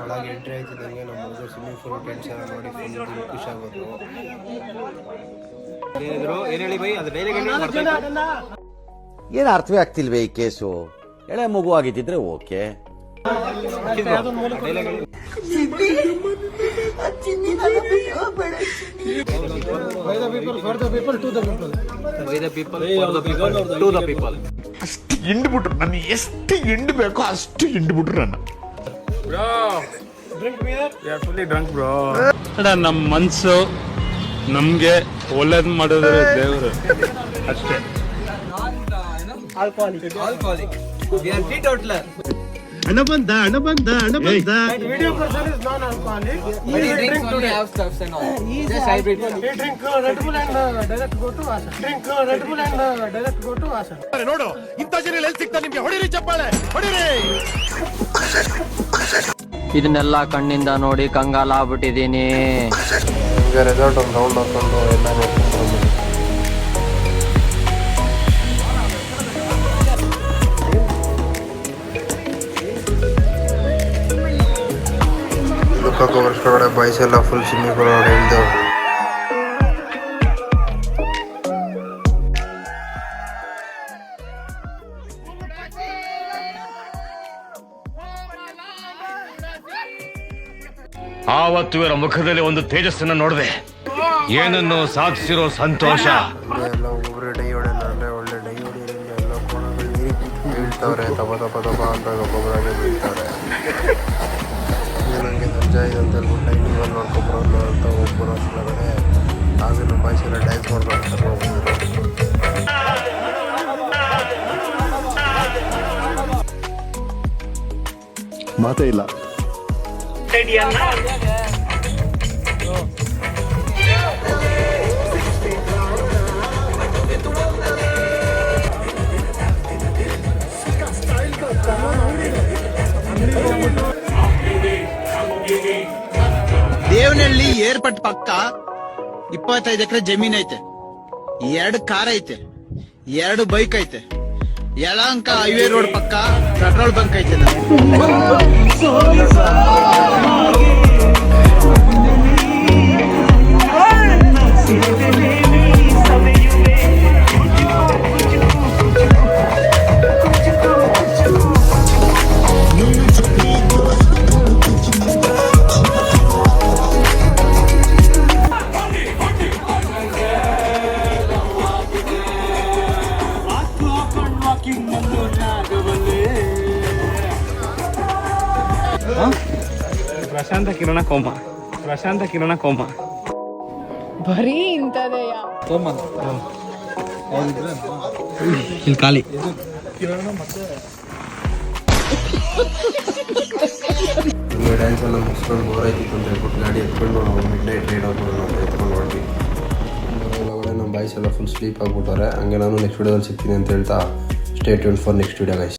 ಒಳಗೆ ಎಂಟ್ರಿ ಆಯ್ತಿದ್ದಂಗೆ ನಮ್ಮ ಹುಡುಗರು ಸ್ವಿಮ್ಮಿಂಗ್ ಪೂಲ್ ಟೆಂಟ್ಸ್ ಎಲ್ಲ ನೋಡಿ ಫುಲ್ ಖುಷಿಯಾಗೋದು. ಏನು ಹೇಳಿ ಬೈ, ಅದು ಡೈಲಿ ಏನು ಅರ್ಥವೇ ಆಗ್ತಿಲ್ವೇ ಈ ಕೇಸು? ಎಳೆ ಮಗು ಆಗಿದ್ದಿದ್ರೆ ಓಕೆ. ಅಷ್ಟು ಹಿಂಡ್ಬಿಟ್ರು ನನ್ನ, ಎಷ್ಟು ಹಿಂಡ್ ಬೇಕೋ ಅಷ್ಟು ಹಿಂಡ್ಬಿಟ್ರು ನನ್ನ. ನಮ್ಮ ಮನ್ಸು ನಮ್ಗೆ ಒಳ್ಳೇದ್ ಮಾಡೋದು ದೇವರು ಅಷ್ಟೇ. ಹಣ ಬಂದ. Video person is non-alcoholic. He drink today. Just hybrid. He drink Red Bull and direct go to Asa. Drink Red Bull and direct go to Asa. ನೋಡು ಇಂಥ ಜನ ಎಲ್ಲಿ ಸಿಗ್ತಾರೆ ನಿಮ್ಗೆ? ಹೊಡಿರಿ ಚಪ್ಪಾಳೆ, ಹೊಡಿರಿ. ಇದನ್ನೆಲ್ಲ ಕಣ್ಣಿಂದ ನೋಡಿ ಕಂಗಾಲಾಗ್ಬಿಟ್ಟಿದೀನಿ. ಈಗ ರೆಸಾರ್ಟ್ ಒಂದು ರೌಂಡ್ ಹಾಕೊಂಡು ಎಲ್ಲ ದುಃಖಕ್ಕೆ ವರ್ಷಗಳೊಳಗೆ ಬಾಯ್ಸ್ ಎಲ್ಲ ಫುಲ್ ಸ್ವಿಮ್ಮಿಂಗ್ ಪೂಲ್ ಒಳಗಡೆ ಇಳಿದವು. ಆವತ್ತು ಇವರ ಮುಖದಲ್ಲಿ ಒಂದು ತೇಜಸ್ಸನ್ನು ನೋಡಿದೆ, ಏನನ್ನು ಸಾಧಿಸಿರೋ ಸಂತೋಷ. ಎಲ್ಲ ಒಬ್ಬೊಬ್ಬರು ಡೈ ಹೊಡೆಯಲ್ಲ ಅಂದರೆ ಒಳ್ಳೆ ಡೈ ಹೊಡೆಯೋದ್ರಿಂದ ಎಲ್ಲ ಕೋಣಗಳು ನೀರಿಗೆ ಬೀಳ್ತಾವ್ರೆ, ತಪ ಅಂತ ಒಬ್ಬೊಬ್ಬರಾಗೆ ಬೀಳ್ತಾರೆ. ನನಗೆ ಸಂಜೆ ಇದೆ ಅಂತ ಹೇಳ್ಬಿಟ್ಟು ಡೈನಿಂಗಲ್ಲಿ ನೋಡ್ಕೊಬರೋದು ಅಂತ ಒಬ್ಬರು ಅಷ್ಟೊಳಗಡೆ ಆಗ ನಮ್ಮ ಬಾಯ್ಸ್ ಎಲ್ಲ ಡ್ಯಾನ್ಸ್ ಮಾಡ್ಕೊಂಡು ಹೋಗ್ತಿದ್ರು. ಮಾತೇ ಇಲ್ಲ. ದೇವನಹಳ್ಳಿ ಏರ್ಪಟ್ ಪಕ್ಕ 25 ಎಕರೆ ಜಮೀನ್ ಐತೆ, 2 ಕಾರ್ ಐತೆ, 2 ಬೈಕ್ ಐತೆ. ಯಲಹಂಕ ಹೈವೇ ರೋಡ್ ಪಕ್ಕ ಪೆಟ್ರೋಲ್ ಬಂಕ್ ಐತೆ. ಪ್ರಶಾಂತ ಕಿರಣ ಕೋಮ ಬರೀ ಇಂಥದೆಯಾ? ಇಲ್ಲಿ ಖಾಲಿ. ಹಿಂಗೆ ಡ್ಯಾನ್ಸ್ ಎಲ್ಲ ಮುಗಿಸ್ಕೊಂಡು ಬೋರ್ ಆಯ್ತಿತ್ತು ಅಂತ ಹೇಳ್ಬಿಟ್ಟು ಗಾಡಿ ಎತ್ಕೊಂಡು ಮಿಡ್ ನೈಟ್ ರೈಡ್ ಹೋಗ್ಬೋದು ಅಂತ ಎತ್ಕೊಂಡು ಹೊರಟ್ವಿ. ಒಳಗಡೆ ನಮ್ಮ ಬಾಯ್ಸ್ ಎಲ್ಲ ಫುಲ್ ಸ್ಲೀಪ್ ಆಗಿಬಿಟ್ಟವ್ರೆ. ಹಂಗೆ ನಾನು ನೆಕ್ಸ್ಟ್ ವಿಡಿಯೋದಲ್ಲಿ ಸಿಗ್ತೀನಿ ಅಂತ ಹೇಳ್ತಾ stay tuned for next video guys.